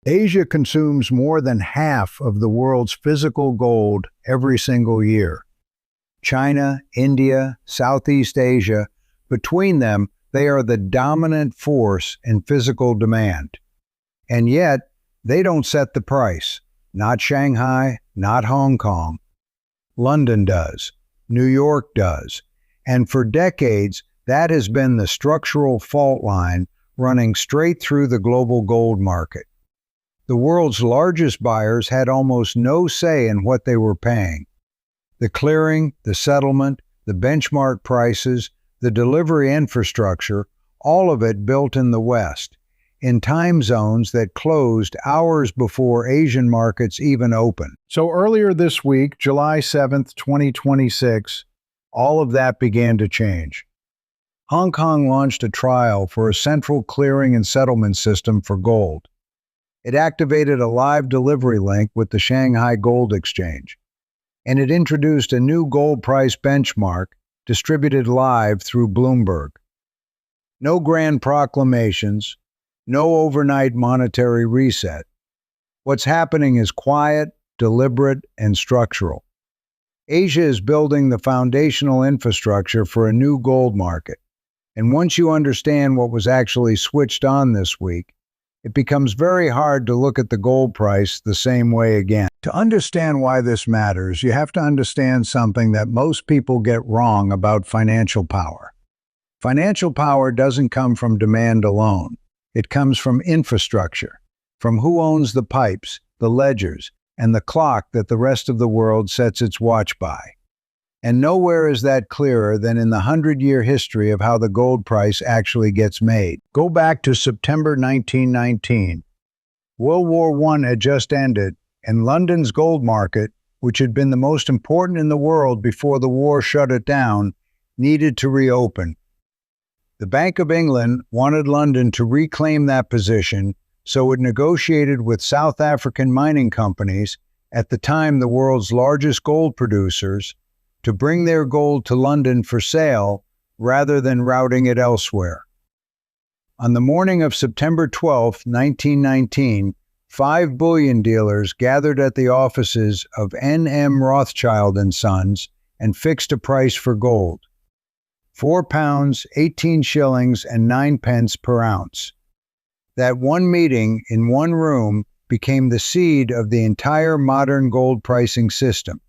Asia consumes more than half of the world's physical gold every single year. China, India, Southeast Asia, between them, they are the dominant force in physical demand. And yet, they don't set the price. Not Shanghai, not Hong Kong. London does. New York does. And for decades, that has been the structural fault line running straight through the global gold market. The world's largest buyers had almost no say in what they were paying. The clearing, the settlement, the benchmark prices, the delivery infrastructure, all of it built in the West, in time zones that closed hours before Asian markets even opened. So earlier this week, July 7th, 2026, all of that began to change. Hong Kong launched a trial for a central clearing and settlement system for gold. It activated a live delivery link with the Shanghai Gold Exchange, and it introduced a new gold price benchmark distributed live through Bloomberg. No grand proclamations, no overnight monetary reset. What's happening is quiet, deliberate, and structural. Asia is building the foundational infrastructure for a new gold market. And once you understand what was actually switched on this week, it becomes very hard to look at the gold price the same way again. To understand why this matters, you have to understand something that most people get wrong about financial power. Financial power doesn't come from demand alone. It comes from infrastructure, from who owns the pipes, the ledgers, and the clock that the rest of the world sets its watch by. And nowhere is that clearer than in the 100-year history of how the gold price actually gets made. Go back to September 1919. World War I had just ended, and London's gold market, which had been the most important in the world before the war shut it down, needed to reopen. The Bank of England wanted London to reclaim that position, so it negotiated with South African mining companies, at the time the world's largest gold producers, to bring their gold to London for sale rather than routing it elsewhere. On the morning of September 12, 1919, 5 bullion dealers gathered at the offices of N.M. Rothschild & Sons and fixed a price for gold: £4, 18 shillings and 9 pence per ounce. That one meeting in one room became the seed of the entire modern gold pricing system.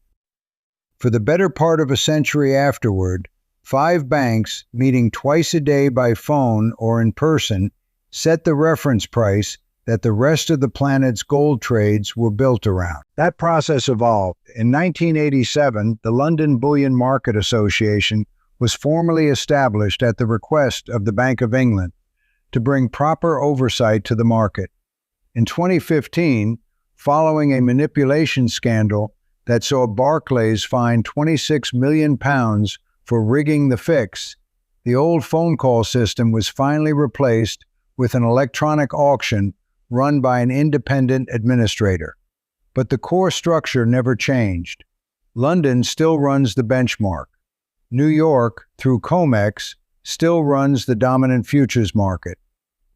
For the better part of a century afterward, 5 banks, meeting twice a day by phone or in person, set the reference price that the rest of the planet's gold trades were built around. That process evolved. In 1987, the London Bullion Market Association was formally established at the request of the Bank of England to bring proper oversight to the market. In 2015, following a manipulation scandal that saw Barclays fined £26 million for rigging the fix, the old phone call system was finally replaced with an electronic auction run by an independent administrator. But the core structure never changed. London still runs the benchmark. New York, through COMEX, still runs the dominant futures market.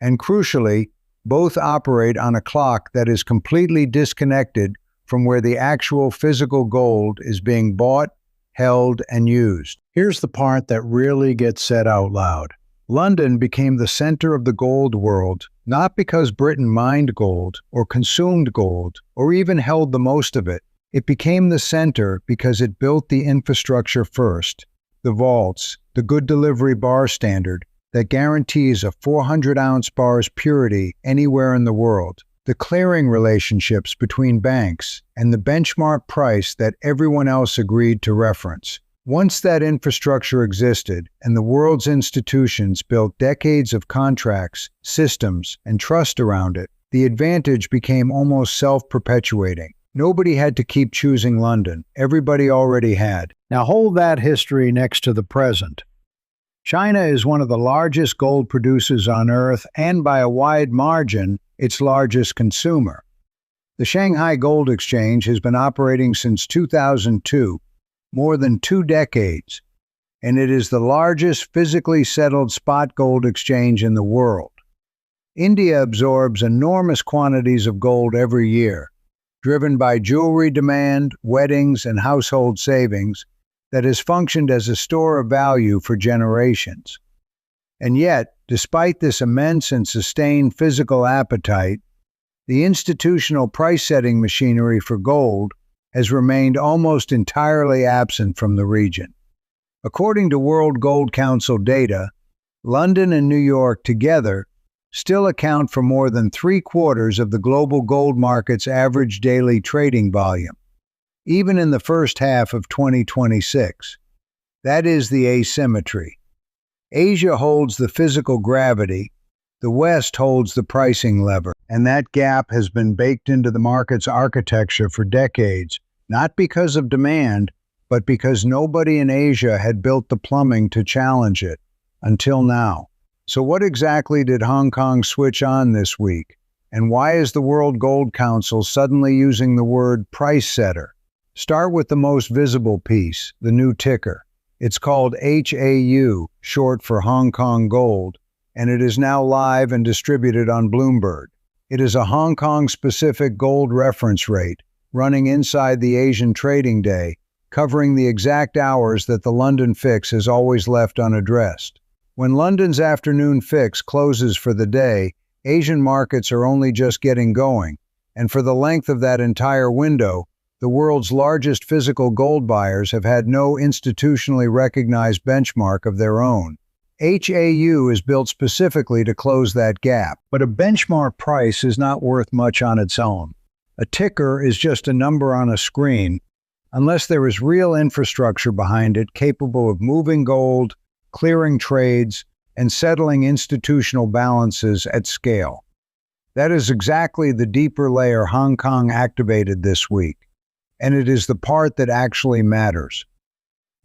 And crucially, both operate on a clock that is completely disconnected from where the actual physical gold is being bought, held, and used. Here's the part that rarely gets said out loud. London became the center of the gold world, not because Britain mined gold, or consumed gold, or even held the most of it. It became the center because it built the infrastructure first. The vaults, the good delivery bar standard that guarantees a 400-ounce bar's purity anywhere in the world. The clearing relationships between banks, and the benchmark price that everyone else agreed to reference. Once that infrastructure existed, and the world's institutions built decades of contracts, systems, and trust around it, the advantage became almost self-perpetuating. Nobody had to keep choosing London. Everybody already had. Now hold that history next to the present. China is one of the largest gold producers on Earth, and by a wide margin, its largest consumer. The Shanghai Gold Exchange has been operating since 2002, more than 2 decades, and it is the largest physically settled spot gold exchange in the world. India absorbs enormous quantities of gold every year, driven by jewelry demand, weddings, and household savings that has functioned as a store of value for generations. And yet, despite this immense and sustained physical appetite, the institutional price-setting machinery for gold has remained almost entirely absent from the region. According to World Gold Council data, London and New York together still account for more than 3/4 of the global gold market's average daily trading volume, even in the first half of 2026. That is the asymmetry. Asia holds the physical gravity, the West holds the pricing lever, and that gap has been baked into the market's architecture for decades, not because of demand, but because nobody in Asia had built the plumbing to challenge it, until now. So what exactly did Hong Kong switch on this week? And why is the World Gold Council suddenly using the word price setter? Start with the most visible piece, the new ticker. It's called HAU, short for Hong Kong Gold, and it is now live and distributed on Bloomberg. It is a Hong Kong-specific gold reference rate, running inside the Asian trading day, covering the exact hours that the London fix has always left unaddressed. When London's afternoon fix closes for the day, Asian markets are only just getting going, and for the length of that entire window, the world's largest physical gold buyers have had no institutionally recognized benchmark of their own. HAU is built specifically to close that gap, but a benchmark price is not worth much on its own. A ticker is just a number on a screen, unless there is real infrastructure behind it capable of moving gold, clearing trades, and settling institutional balances at scale. That is exactly the deeper layer Hong Kong activated this week, and it is the part that actually matters.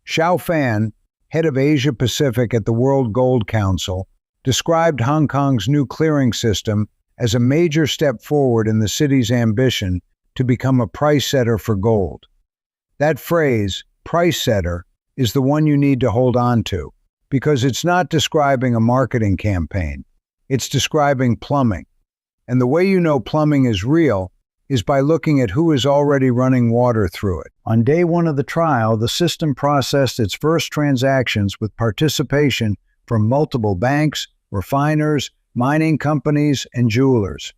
Xiao Fan, head of Asia Pacific at the World Gold Council, described Hong Kong's new clearing system as a major step forward in the city's ambition to become a price setter for gold. That phrase, price setter, is the one you need to hold on to, because it's not describing a marketing campaign. It's describing plumbing. And the way you know plumbing is real is by looking at who is already running water through it. On day one of the trial, the system processed its first transactions with participation from multiple banks, refiners, mining companies, and jewelers.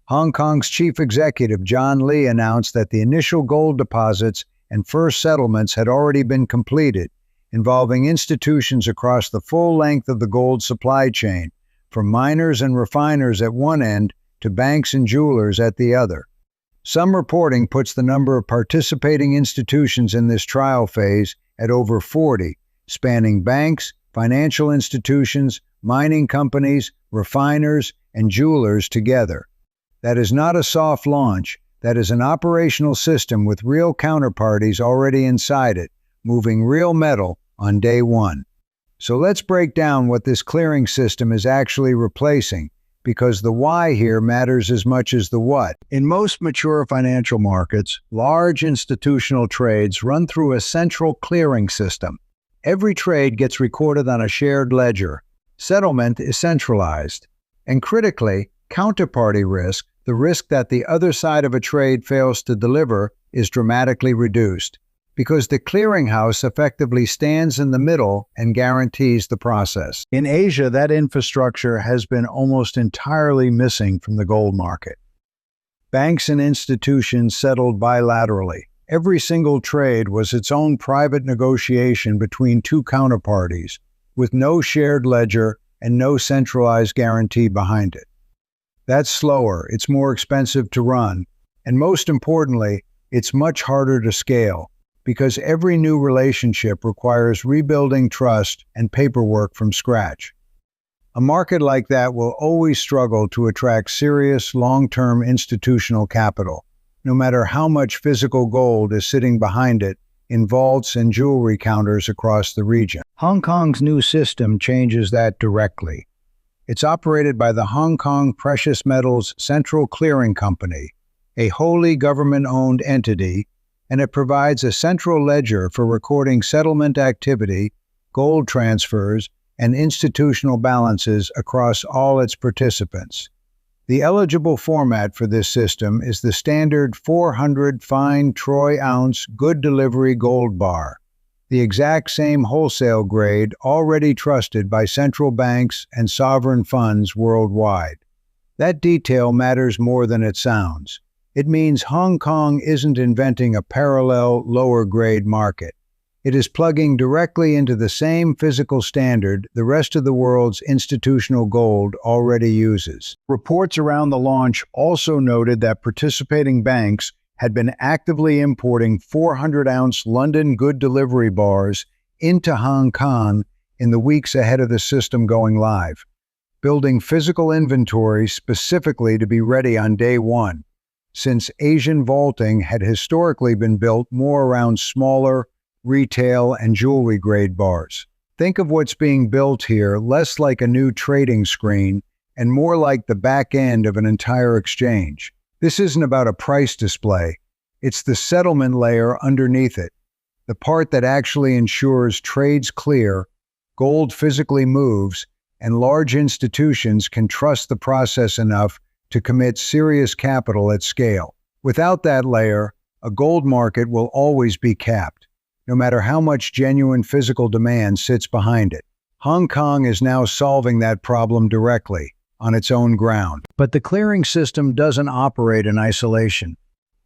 Hong Kong's chief executive, John Lee, announced that the initial gold deposits and first settlements had already been completed, involving institutions across the full length of the gold supply chain, from miners and refiners at one end to banks and jewelers at the other. Some reporting puts the number of participating institutions in this trial phase at over 40, spanning banks, financial institutions, mining companies, refiners, and jewelers together. That is not a soft launch. That is an operational system with real counterparties already inside it, moving real metal on day one. So let's break down what this clearing system is actually replacing, because the why here matters as much as the what. In most mature financial markets, large institutional trades run through a central clearing system. Every trade gets recorded on a shared ledger. Settlement is centralized. And critically, counterparty risk, the risk that the other side of a trade fails to deliver, is dramatically reduced, because the clearinghouse effectively stands in the middle and guarantees the process. In Asia, that infrastructure has been almost entirely missing from the gold market. Banks and institutions settled bilaterally. Every single trade was its own private negotiation between two counterparties, with no shared ledger and no centralized guarantee behind it. That's slower, it's more expensive to run, and most importantly, it's much harder to scale, because every new relationship requires rebuilding trust and paperwork from scratch. A market like that will always struggle to attract serious, long-term institutional capital, no matter how much physical gold is sitting behind it in vaults and jewelry counters across the region. Hong Kong's new system changes that directly. It's operated by the Hong Kong Precious Metals Central Clearing Company, a wholly government-owned entity, and it provides a central ledger for recording settlement activity, gold transfers, and institutional balances across all its participants. The eligible format for this system is the standard 400 fine troy-ounce good delivery gold bar, the exact same wholesale grade already trusted by central banks and sovereign funds worldwide. That detail matters more than it sounds. It means Hong Kong isn't inventing a parallel, lower-grade market. It is plugging directly into the same physical standard the rest of the world's institutional gold already uses. Reports around the launch also noted that participating banks had been actively importing 400-ounce London good delivery bars into Hong Kong in the weeks ahead of the system going live, building physical inventory specifically to be ready on day one, since Asian vaulting had historically been built more around smaller, retail, and jewelry-grade bars. Think of what's being built here less like a new trading screen and more like the back end of an entire exchange. This isn't about a price display. It's the settlement layer underneath it, the part that actually ensures trades clear, gold physically moves, and large institutions can trust the process enough to commit serious capital at scale. Without that layer, a gold market will always be capped, no matter how much genuine physical demand sits behind it. Hong Kong is now solving that problem directly, on its own ground. But the clearing system doesn't operate in isolation.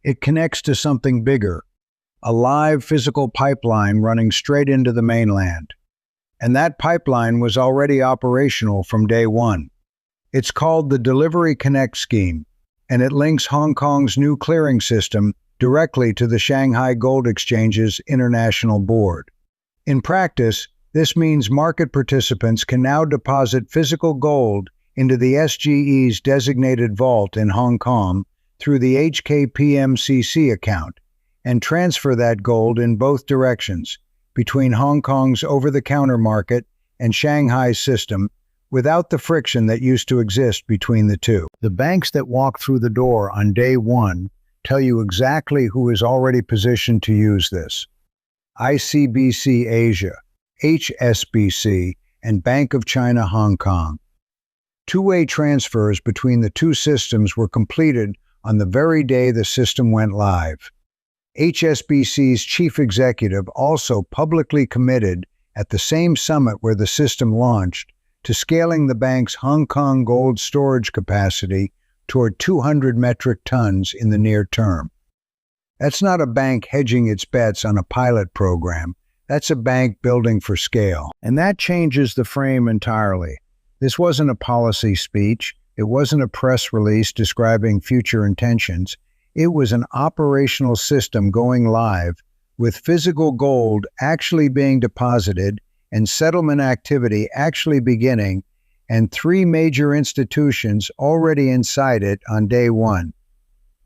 It connects to something bigger, a live physical pipeline running straight into the mainland. And that pipeline was already operational from day one. It's called the Delivery Connect Scheme, and it links Hong Kong's new clearing system directly to the Shanghai Gold Exchange's international board. In practice, this means market participants can now deposit physical gold into the SGE's designated vault in Hong Kong through the HKPMCC account and transfer that gold in both directions between Hong Kong's over-the-counter market and Shanghai's system without the friction that used to exist between the two. The banks that walk through the door on day one tell you exactly who is already positioned to use this. ICBC Asia, HSBC, and Bank of China Hong Kong. Two-way transfers between the two systems were completed on the very day the system went live. HSBC's chief executive also publicly committed at the same summit where the system launched to scaling the bank's Hong Kong gold storage capacity toward 200 metric tons in the near term. That's not a bank hedging its bets on a pilot program. That's a bank building for scale. And that changes the frame entirely. This wasn't a policy speech. It wasn't a press release describing future intentions. It was an operational system going live with physical gold actually being deposited and settlement activity actually beginning, and three major institutions already inside it on day one.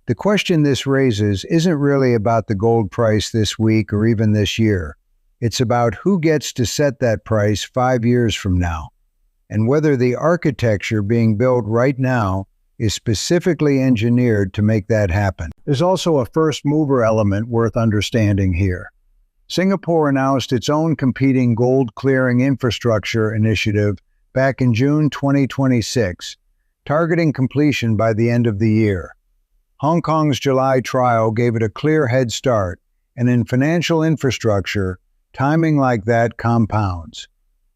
The question this raises isn't really about the gold price this week or even this year. It's about who gets to set that price 5 years from now, and whether the architecture being built right now is specifically engineered to make that happen. There's also a first mover element worth understanding here. Singapore announced its own competing gold clearing infrastructure initiative back in June 2026, targeting completion by the end of the year. Hong Kong's July trial gave it a clear head start, and in financial infrastructure, timing like that compounds.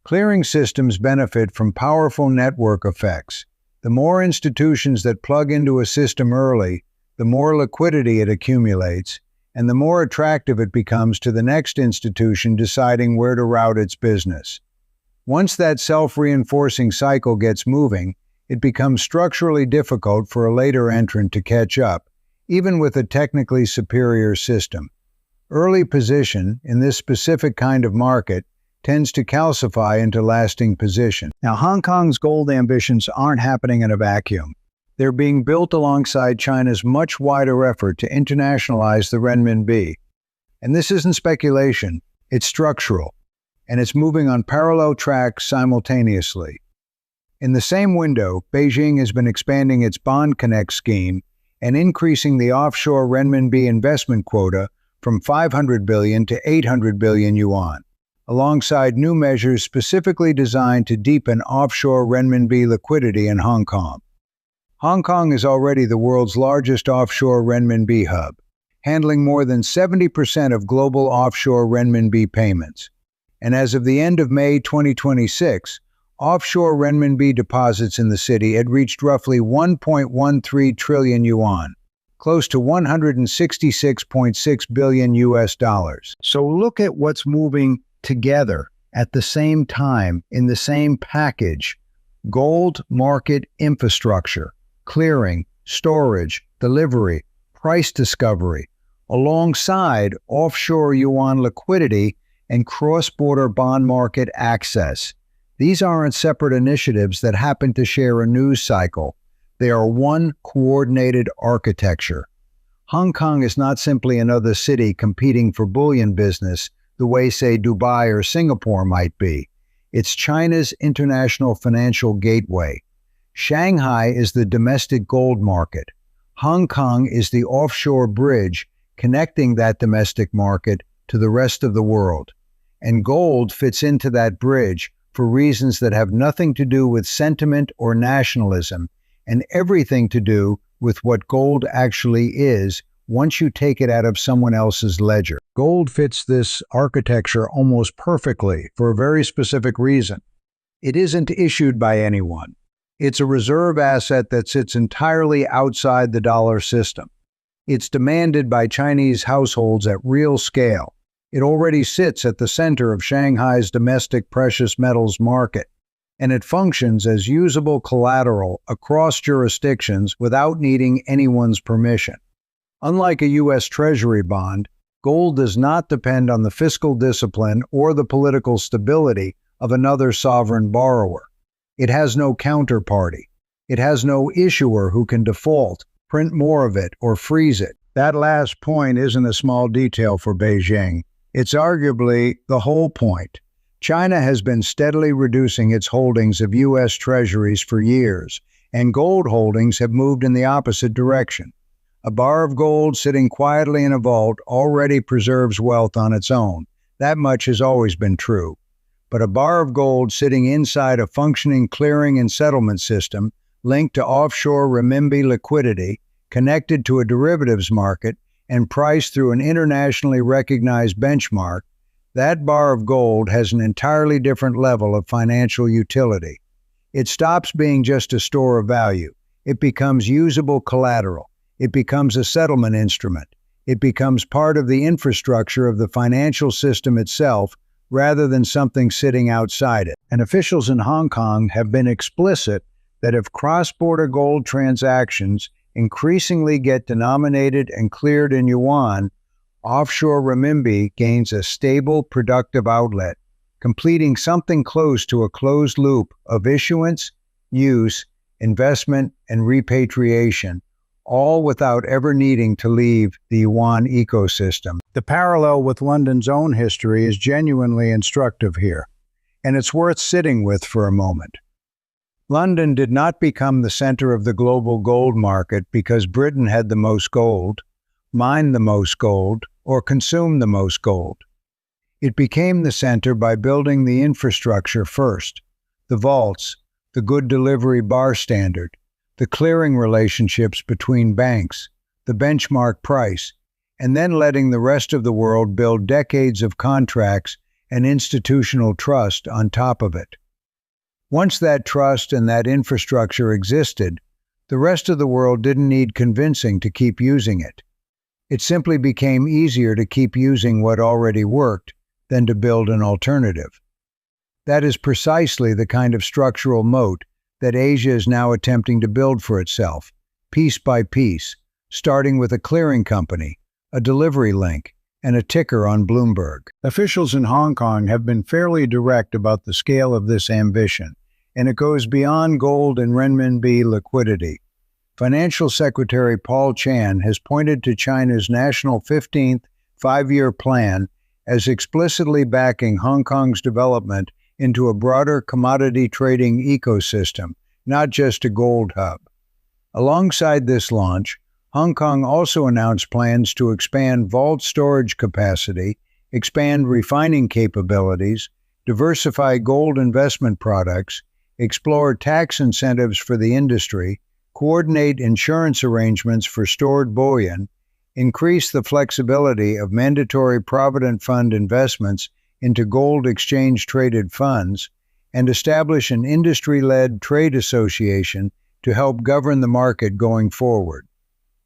Clearing systems benefit from powerful network effects. The more institutions that plug into a system early, the more liquidity it accumulates, and the more attractive it becomes to the next institution deciding where to route its business. Once that self-reinforcing cycle gets moving, it becomes structurally difficult for a later entrant to catch up, even with a technically superior system. Early position in this specific kind of market tends to calcify into lasting position. Now, Hong Kong's gold ambitions aren't happening in a vacuum. They're being built alongside China's much wider effort to internationalize the renminbi. And this isn't speculation, it's structural, and it's moving on parallel tracks simultaneously. In the same window, Beijing has been expanding its Bond Connect scheme and increasing the offshore renminbi investment quota from 500 billion to 800 billion yuan. alongside new measures specifically designed to deepen offshore renminbi liquidity in Hong Kong. Hong Kong is already the world's largest offshore renminbi hub, handling more than 70% of global offshore renminbi payments. And as of the end of May 2026, offshore renminbi deposits in the city had reached roughly 1.13 trillion yuan, close to 166.6 billion US dollars. So look at what's moving together at the same time in the same package: gold market infrastructure, clearing, storage, delivery, price discovery, alongside offshore yuan liquidity and cross-border bond market access. These aren't separate initiatives that happen to share a news cycle. They are one coordinated architecture. Hong Kong is not simply another city competing for bullion business the way, say, Dubai or Singapore might be. It's China's international financial gateway. Shanghai is the domestic gold market. Hong Kong is the offshore bridge connecting that domestic market to the rest of the world. And gold fits into that bridge for reasons that have nothing to do with sentiment or nationalism, and everything to do with what gold actually is once you take it out of someone else's ledger. Gold fits this architecture almost perfectly for a very specific reason. It isn't issued by anyone. It's a reserve asset that sits entirely outside the dollar system. It's demanded by Chinese households at real scale. It already sits at the center of Shanghai's domestic precious metals market, and it functions as usable collateral across jurisdictions without needing anyone's permission. Unlike a U.S. Treasury bond, gold does not depend on the fiscal discipline or the political stability of another sovereign borrower. It has no counterparty. It has no issuer who can default, print more of it, or freeze it. That last point isn't a small detail for Beijing. It's arguably the whole point. China has been steadily reducing its holdings of U.S. Treasuries for years, and gold holdings have moved in the opposite direction. A bar of gold sitting quietly in a vault already preserves wealth on its own. That much has always been true. But a bar of gold sitting inside a functioning clearing and settlement system linked to offshore renminbi liquidity, connected to a derivatives market, and priced through an internationally recognized benchmark, that bar of gold has an entirely different level of financial utility. It stops being just a store of value. It becomes usable collateral. It becomes a settlement instrument. It becomes part of the infrastructure of the financial system itself, rather than something sitting outside it. And officials in Hong Kong have been explicit that if cross-border gold transactions increasingly get denominated and cleared in yuan, offshore renminbi gains a stable, productive outlet, completing something close to a closed loop of issuance, use, investment, and repatriation, all without ever needing to leave the yuan ecosystem. The parallel with London's own history is genuinely instructive here, and it's worth sitting with for a moment. London did not become the center of the global gold market because Britain had the most gold, mined the most gold, or consumed the most gold. It became the center by building the infrastructure first: the vaults, the good delivery bar standard, the clearing relationships between banks, the benchmark price, and then letting the rest of the world build decades of contracts and institutional trust on top of it. Once that trust and that infrastructure existed, the rest of the world didn't need convincing to keep using it. It simply became easier to keep using what already worked than to build an alternative. That is precisely the kind of structural moat that Asia is now attempting to build for itself, piece by piece, starting with a clearing company, a delivery link, and a ticker on Bloomberg. Officials in Hong Kong have been fairly direct about the scale of this ambition, and it goes beyond gold and renminbi liquidity. Financial Secretary Paul Chan has pointed to China's national 15th five-year plan as explicitly backing Hong Kong's development into a broader commodity trading ecosystem, not just a gold hub. Alongside this launch, Hong Kong also announced plans to expand vault storage capacity, expand refining capabilities, diversify gold investment products, explore tax incentives for the industry, coordinate insurance arrangements for stored bullion, increase the flexibility of mandatory provident fund investments into gold exchange-traded funds, and establish an industry-led trade association to help govern the market going forward.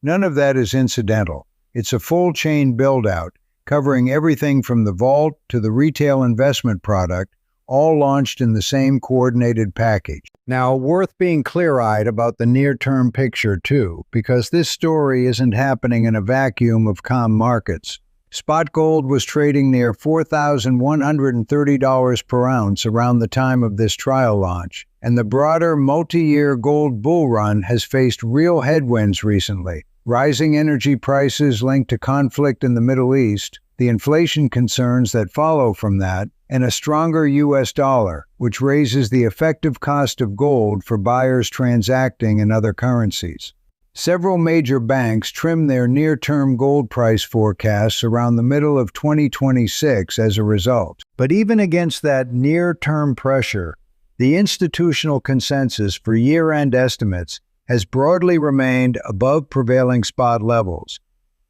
None of that is incidental. It's a full-chain build-out, covering everything from the vault to the retail investment product, all launched in the same coordinated package. Now, worth being clear-eyed about the near-term picture, too, because this story isn't happening in a vacuum of calm markets. Spot gold was trading near $4,130 per ounce around the time of this trial launch, and the broader multi-year gold bull run has faced real headwinds recently. Rising energy prices linked to conflict in the Middle East, the inflation concerns that follow from that, and a stronger U.S. dollar, which raises the effective cost of gold for buyers transacting in other currencies. Several major banks trimmed their near-term gold price forecasts around the middle of 2026 as a result. But even against that near-term pressure, the institutional consensus for year-end estimates has broadly remained above prevailing spot levels,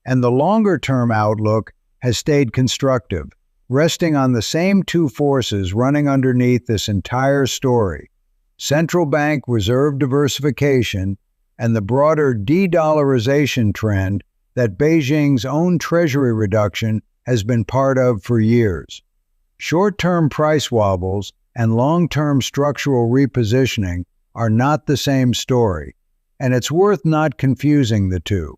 and the longer-term outlook has stayed constructive, resting on the same two forces running underneath this entire story: central bank reserve diversification and the broader de-dollarization trend that Beijing's own treasury reduction has been part of for years. Short-term price wobbles and long-term structural repositioning are not the same story, and it's worth not confusing the two.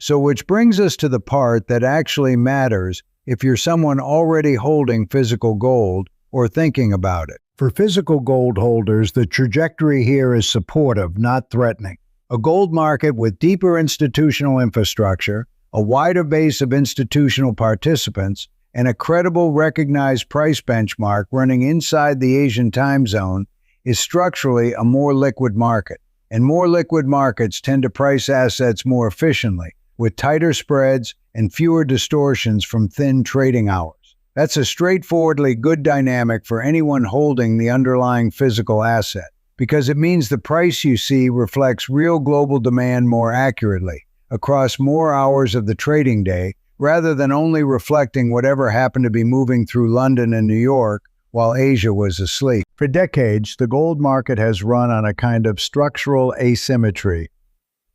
So which brings us to the part that actually matters if you're someone already holding physical gold or thinking about it. For physical gold holders, the trajectory here is supportive, not threatening. A gold market with deeper institutional infrastructure, a wider base of institutional participants, and a credible recognized price benchmark running inside the Asian time zone is structurally a more liquid market. And more liquid markets tend to price assets more efficiently, with tighter spreads and fewer distortions from thin trading hours. That's a straightforwardly good dynamic for anyone holding the underlying physical asset, because it means the price you see reflects real global demand more accurately, across more hours of the trading day, rather than only reflecting whatever happened to be moving through London and New York while Asia was asleep. For decades, the gold market has run on a kind of structural asymmetry.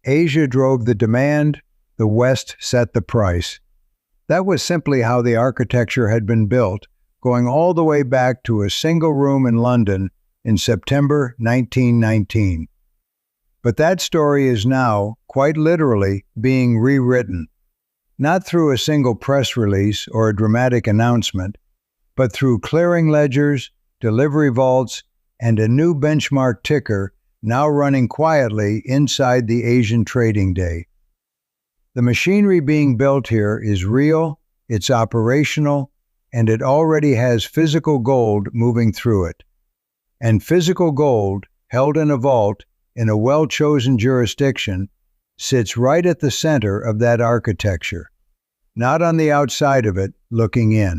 Asia drove the demand, the West set the price. That was simply how the architecture had been built, going all the way back to a single room in London in September 1919. But that story is now, quite literally, being rewritten. Not through a single press release or a dramatic announcement, but through clearing ledgers, delivery vaults, and a new benchmark ticker now running quietly inside the Asian trading day. The machinery being built here is real, it's operational, and it already has physical gold moving through it. And physical gold, held in a vault in a well-chosen jurisdiction, sits right at the center of that architecture, not on the outside of it looking in.